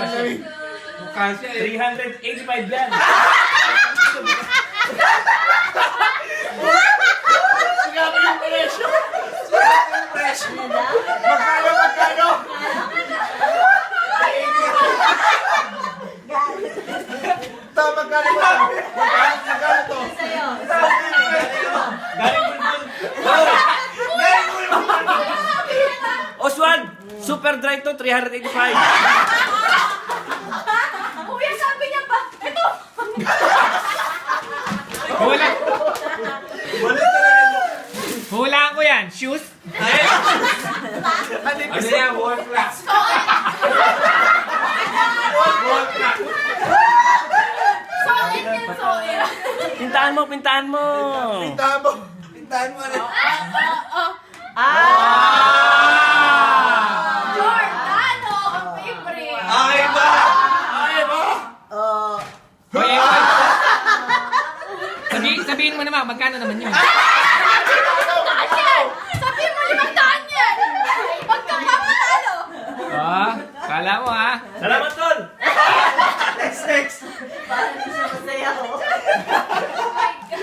Kasi 385 yan. Sinabi yung presyo. Magkano? Magkano to? Oswald, super dry to, 385. Kuya, sabi niya pa, ito! Hula. Balik talaga. Hulaan ko yan. Shoes? Ano yan? Wall clock. Solid yan, solid. Pintahan mo, pintahan mo. Pintahan mo na. Giordano, ang favorite. Ay ba? Sabihin mo naman, magkano naman yun?